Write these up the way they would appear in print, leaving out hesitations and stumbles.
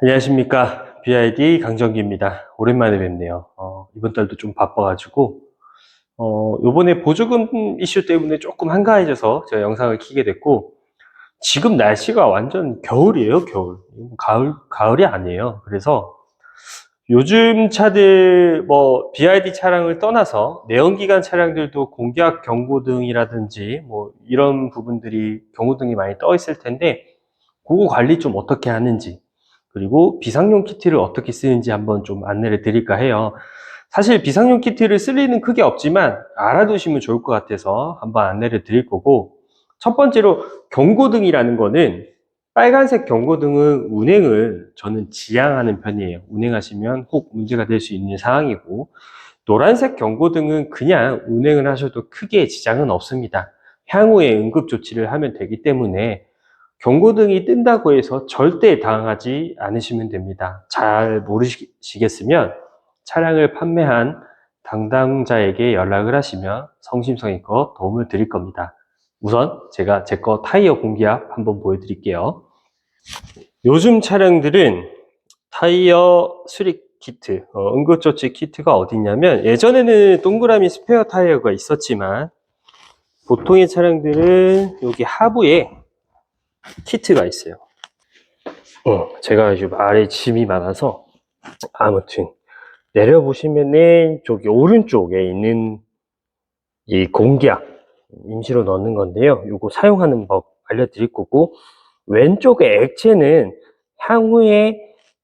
안녕하십니까. BID 강정기입니다. 오랜만에 뵙네요. 이번 달도 좀 바빠가지고, 요번에 보조금 이슈 때문에 조금 한가해져서 제가 영상을 켜게 됐고, 지금 날씨가 완전 겨울이에요, 겨울. 가을이 아니에요. 그래서 요즘 차들, BID 차량을 떠나서 내연기관 차량들도 공기압 경고등이라든지, 이런 부분들이, 경고등이 많이 떠 있을 텐데, 그거 관리 좀 어떻게 하는지, 그리고 비상용 키트를 어떻게 쓰는지 한번 좀 안내를 드릴까 해요. 사실 비상용 키트를 쓸 일은 크게 없지만 알아두시면 좋을 것 같아서 한번 안내를 드릴 거고, 첫 번째로 경고등이라는 거는, 빨간색 경고등은 운행을 저는 지양하는 편이에요. 운행하시면 혹 문제가 될 수 있는 상황이고, 노란색 경고등은 그냥 운행을 하셔도 크게 지장은 없습니다. 향후에 응급 조치를 하면 되기 때문에 경고등이 뜬다고 해서 절대 당하지 않으시면 됩니다. 잘 모르시겠으면 차량을 판매한 담당자에게 연락을 하시면 성심성의껏 도움을 드릴 겁니다. 우선 제가 제 거 타이어 공기압 한번 보여드릴게요. 요즘 차량들은 타이어 수리 키트, 응급조치 키트가 어디 있냐면, 예전에는 동그라미 스페어 타이어가 있었지만 보통의 차량들은 여기 하부에 키트가 있어요. 제가 지금 아래 짐이 많아서, 아무튼 내려보시면은 저기 오른쪽에 있는 이 공기압 임시로 넣는 건데요. 요거 사용하는 법 알려드릴 거고, 왼쪽에 액체는 향후에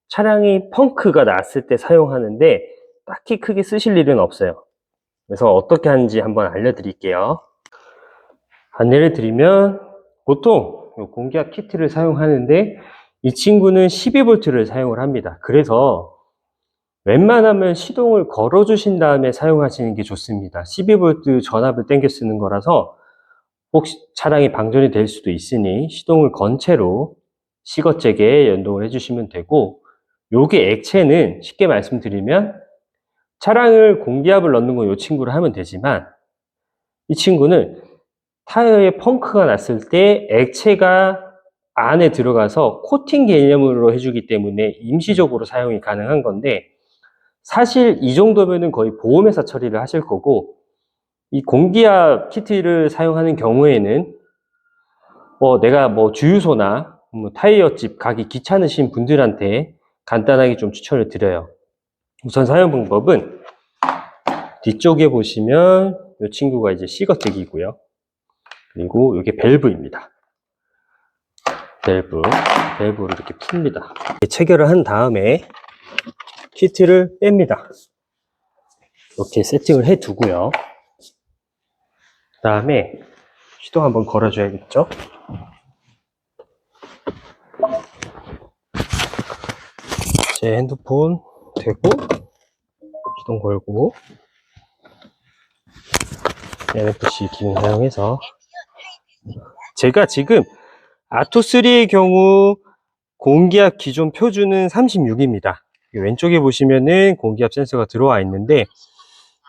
차량이 펑크가 났을 때 사용하는데 딱히 크게 쓰실 일은 없어요. 그래서 어떻게 하는지 한번 알려드릴게요. 안내를 드리면, 보통 요 공기압 키트를 사용하는데 이 친구는 12V를 사용을 합니다. 그래서 웬만하면 시동을 걸어 주신 다음에 사용하시는 게 좋습니다. 12V 전압을 당겨 쓰는 거라서 혹시 차량이 방전이 될 수도 있으니 시동을 건 채로 시거잭에 연동을 해주시면 되고, 요게 액체는 쉽게 말씀드리면 차량을 공기압을 넣는 건 이 친구를 하면 되지만, 이 친구는 타이어에 펑크가 났을 때 액체가 안에 들어가서 코팅 개념으로 해주기 때문에 임시적으로 사용이 가능한 건데, 사실 이 정도면은 거의 보험회사 처리를 하실 거고, 이 공기압 키트를 사용하는 경우에는 내가 주유소나 타이어집 가기 귀찮으신 분들한테 간단하게 좀 추천을 드려요. 우선 사용 방법은 뒤쪽에 보시면 이 친구가 이제 시거잭이고요. 그리고 이게 밸브입니다. 밸브를 이렇게 풉니다. 체결을 한 다음에 키트를 뺍니다. 이렇게 세팅을 해 두고요. 그 다음에 시동 한번 걸어줘야겠죠? 제 핸드폰 대고 시동 걸고 NFC 기능 사용해서, 제가 지금 아토3의 경우 공기압 기존 표준은 36입니다. 왼쪽에 보시면은 공기압 센서가 들어와 있는데,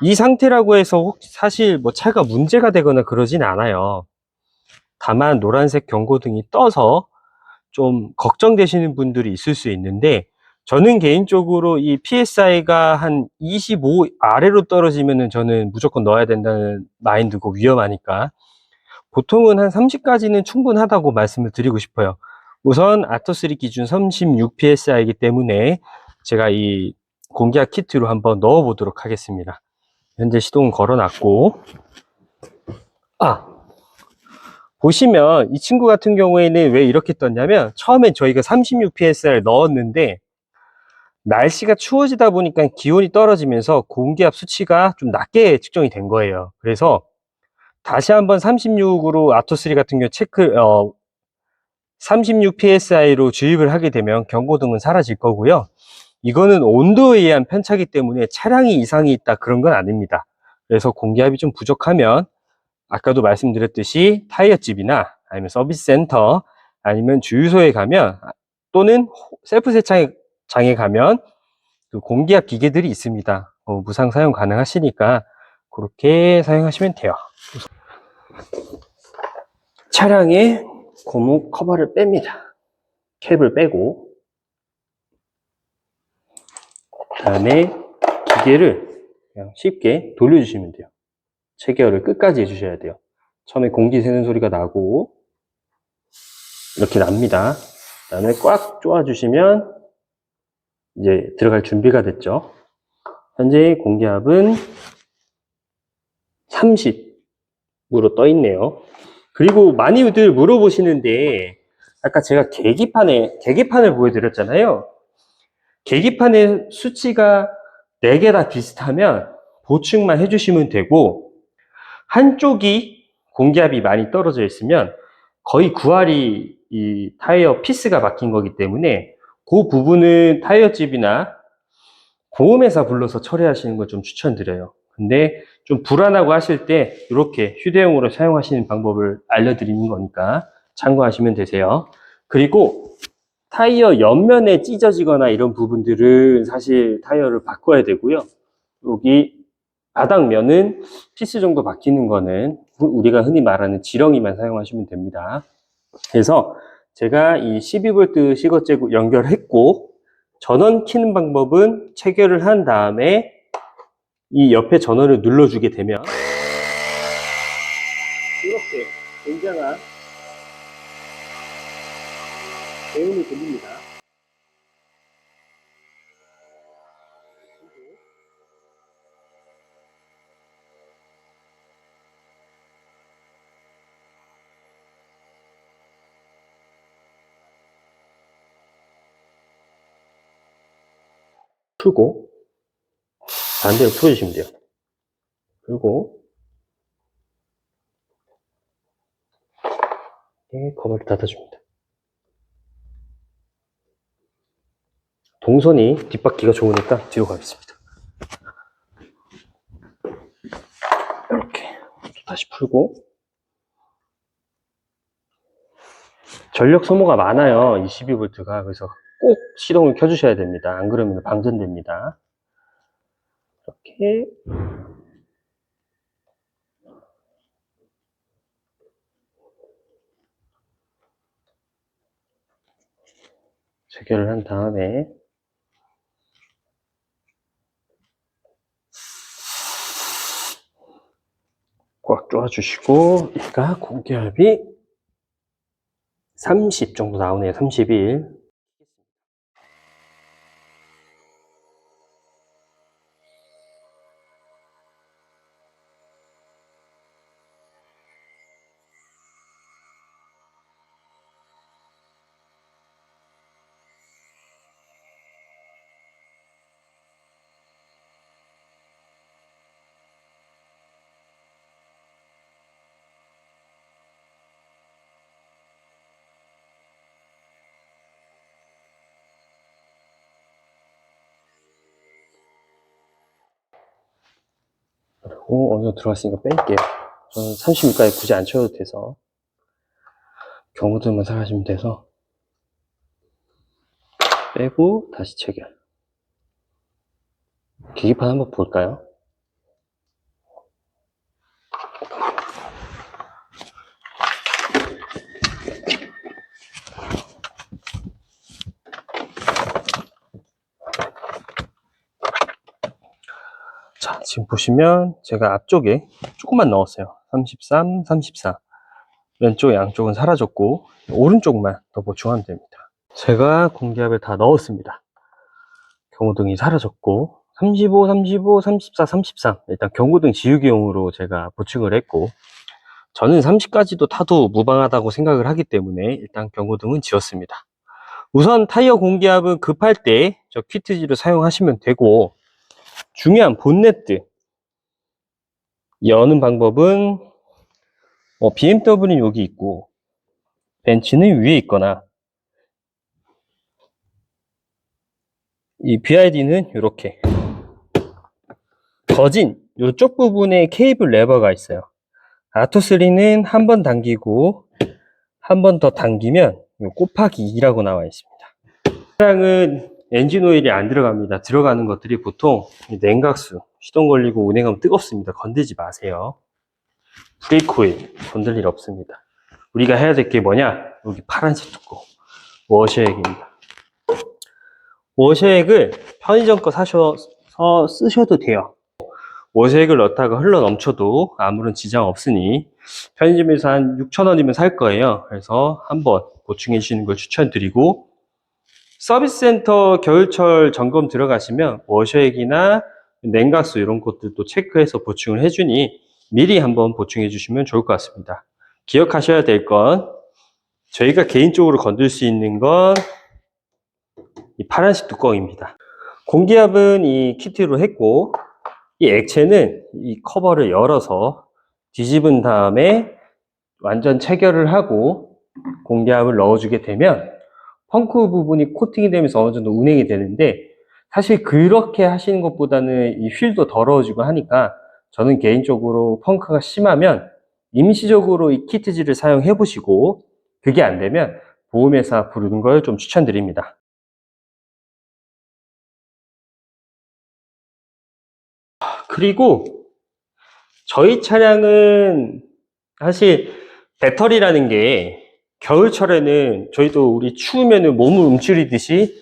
이 상태라고 해서 사실 차가 문제가 되거나 그러진 않아요. 다만 노란색 경고등이 떠서 좀 걱정되시는 분들이 있을 수 있는데, 저는 개인적으로 이 PSI가 한 25 아래로 떨어지면은 저는 무조건 넣어야 된다는 마인드고, 위험하니까 보통은 한 30까지는 충분하다고 말씀을 드리고 싶어요. 우선 아토3 기준 36 PSI이기 때문에 제가 이 공기압 키트로 한번 넣어 보도록 하겠습니다. 현재 시동은 걸어 놨고, 보시면 이 친구 같은 경우에는 왜 이렇게 떴냐면, 처음에 저희가 36 PSI를 넣었는데 날씨가 추워지다 보니까 기온이 떨어지면서 공기압 수치가 좀 낮게 측정이 된 거예요. 그래서 다시 한번 36으로 아토3 같은 경우 36 PSI로 주입을 하게 되면 경고등은 사라질 거고요. 이거는 온도에 의한 편차기 때문에 차량이 이상이 있다 그런 건 아닙니다. 그래서 공기압이 좀 부족하면 아까도 말씀드렸듯이 타이어집이나 아니면 서비스 센터 아니면 주유소에 가면, 또는 셀프 세차장에 가면 그 공기압 기계들이 있습니다. 무상 사용 가능하시니까 그렇게 사용하시면 돼요. 차량의 고무 커버를 뺍니다. 캡을 빼고, 다음에 기계를 그냥 쉽게 돌려주시면 돼요. 체결을 끝까지 해주셔야 돼요. 처음에 공기 새는 소리가 나고 이렇게 납니다. 그 다음에 꽉 조아주시면 이제 들어갈 준비가 됐죠. 현재 공기압은 30으로 떠 있네요. 그리고 많이들 물어보시는데 아까 제가 계기판을 보여드렸잖아요. 계기판의 수치가 4개 다 비슷하면 보충만 해주시면 되고, 한쪽이 공기압이 많이 떨어져 있으면 거의 9할이 이 타이어 피스가 막힌 거기 때문에 그 부분은 타이어집이나 보험회사 불러서 처리하시는 걸 좀 추천드려요. 근데 좀 불안하고 하실 때 이렇게 휴대용으로 사용하시는 방법을 알려드리는 거니까 참고하시면 되세요. 그리고 타이어 옆면에 찢어지거나 이런 부분들은 사실 타이어를 바꿔야 되고요. 여기 바닥면은 피스 정도 바뀌는 거는 우리가 흔히 말하는 지렁이만 사용하시면 됩니다. 그래서 제가 이 12V 시거잭 연결했고, 전원 키는 방법은 체결을 한 다음에 이 옆에 전원을 눌러주게 되면 이렇게 굉장한 배음이 들립니다. 풀고 반대로 풀어주시면 돼요. 그리고 커버를 닫아줍니다. 동선이 뒷바퀴가 좋으니까 뒤로 가겠습니다. 이렇게 다시 풀고, 전력 소모가 많아요, 이 12V가. 그래서 꼭 시동을 켜주셔야 됩니다. 안 그러면 방전됩니다. 이렇게 체결을 한 다음에 꽉 조아주시고, 얘가 공기압이 30 정도 나오네요. 31. 그리고 어느 정도 들어갔으니까 뺄게요. 저는 36까지 굳이 안 쳐도 돼서, 경우들만 사가시면 돼서 빼고 다시 체결. 계기판 한번 볼까요? 자, 지금 보시면 제가 앞쪽에 조금만 넣었어요. 33, 34. 왼쪽 양쪽은 사라졌고 오른쪽만 더 보충하면 됩니다. 제가 공기압을 다 넣었습니다. 경고등이 사라졌고 35, 35, 34, 33. 일단 경고등 지우기용으로 제가 보충을 했고, 저는 30까지도 타도 무방하다고 생각을 하기 때문에 일단 경고등은 지웠습니다. 우선 타이어 공기압은 급할 때 저 퀴트지를 사용하시면 되고, 중요한 본네트 여는 방법은 BMW는 여기 있고 벤츠는 위에 있거나, 이 BYD는 이렇게 거진 이쪽 부분에 케이블 레버가 있어요. 아토3는 한 번 당기고 한 번 더 당기면 곱하기 2라고 나와 있습니다. 차량은 엔진 오일이 안 들어갑니다. 들어가는 것들이 보통 냉각수, 시동 걸리고 운행하면 뜨겁습니다. 건들지 마세요. 브레이크 오일 건들 일 없습니다. 우리가 해야 될 게 뭐냐? 여기 파란색 뚜껑 워셔액입니다. 워셔액을 편의점 거 사셔서 쓰셔도 돼요. 워셔액을 넣다가 흘러 넘쳐도 아무런 지장 없으니 편의점에서 한 6,000원이면 살 거예요. 그래서 한번 보충해 주시는 걸 추천드리고, 서비스 센터 겨울철 점검 들어가시면 워셔액이나 냉각수 이런 것들도 체크해서 보충을 해주니 미리 한번 보충해 주시면 좋을 것 같습니다. 기억하셔야 될 건, 저희가 개인적으로 건들 수 있는 건 이 파란색 뚜껑입니다. 공기압은 이 키트로 했고, 이 액체는 이 커버를 열어서 뒤집은 다음에 완전 체결을 하고 공기압을 넣어주게 되면 펑크 부분이 코팅이 되면서 어느 정도 운행이 되는데, 사실 그렇게 하시는 것보다는 이 휠도 더러워지고 하니까 저는 개인적으로 펑크가 심하면 임시적으로 이 키트지를 사용해 보시고, 그게 안 되면 보험회사 부르는 걸 좀 추천드립니다. 그리고 저희 차량은 사실 배터리라는 게 겨울철에는 저희도 우리 추우면은 몸을 움츠리듯이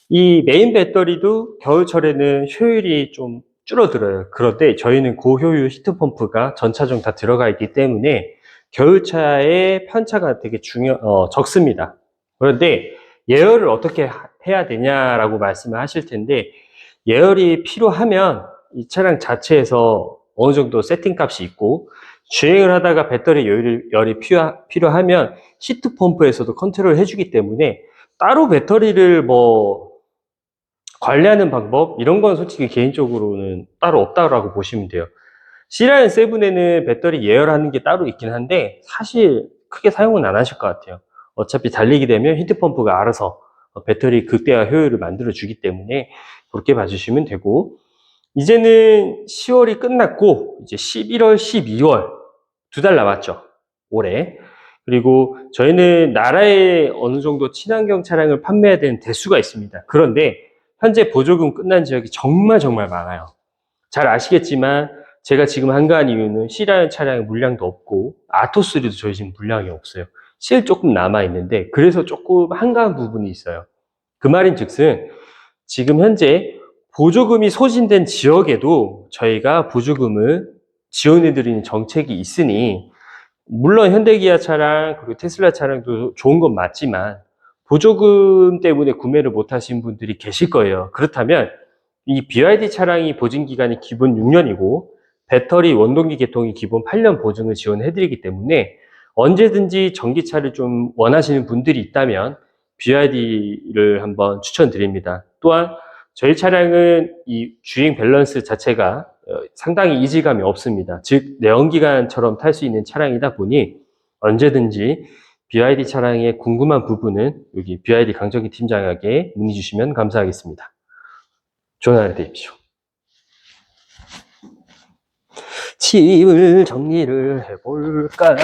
이 메인 배터리도 겨울철에는 효율이 좀 줄어들어요. 그런데 저희는 고효율 히트펌프가 전차종 다 들어가 있기 때문에 겨울차의 편차가 되게 적습니다. 그런데 예열을 어떻게 해야 되냐라고 말씀을 하실 텐데, 예열이 필요하면 이 차량 자체에서 어느 정도 세팅 값이 있고, 주행을 하다가 배터리 열이 필요하면 히트펌프에서도 컨트롤 해주기 때문에 따로 배터리를 뭐 관리하는 방법 이런 건 솔직히 개인적으로는 따로 없다고 보시면 돼요. C라인 7에는 배터리 예열하는 게 따로 있긴 한데 사실 크게 사용은 안 하실 것 같아요. 어차피 달리게 되면 히트펌프가 알아서 배터리 극대화 효율을 만들어 주기 때문에 그렇게 봐주시면 되고, 이제는 10월이 끝났고 이제 11월, 12월 2달 남았죠, 올해. 그리고 저희는 나라에 어느 정도 친환경 차량을 판매해야 되는 대수가 있습니다. 그런데 현재 보조금 끝난 지역이 정말 많아요. 잘 아시겠지만 제가 지금 한가한 이유는 C라인 차량의 물량도 없고 아토3도 저희 지금 물량이 없어요. 실 조금 남아있는데 그래서 조금 한가한 부분이 있어요. 그 말인즉슨 지금 현재 보조금이 소진된 지역에도 저희가 보조금을 지원해드리는 정책이 있으니, 물론 현대기아 차량 그리고 테슬라 차량도 좋은 건 맞지만 보조금 때문에 구매를 못 하신 분들이 계실 거예요. 그렇다면 이 BYD 차량이 보증 기간이 기본 6년이고 배터리 원동기 개통이 기본 8년 보증을 지원해드리기 때문에 언제든지 전기차를 좀 원하시는 분들이 있다면 BYD를 한번 추천드립니다. 또한 저희 차량은 이 주행 밸런스 자체가 상당히 이질감이 없습니다. 즉 내연기관처럼 탈 수 있는 차량이다 보니 언제든지 BYD 차량에 궁금한 부분은 여기 BYD 강정기 팀장에게 문의 주시면 감사하겠습니다. 좋은 하루 되십시오. 집을 정리를 해볼까?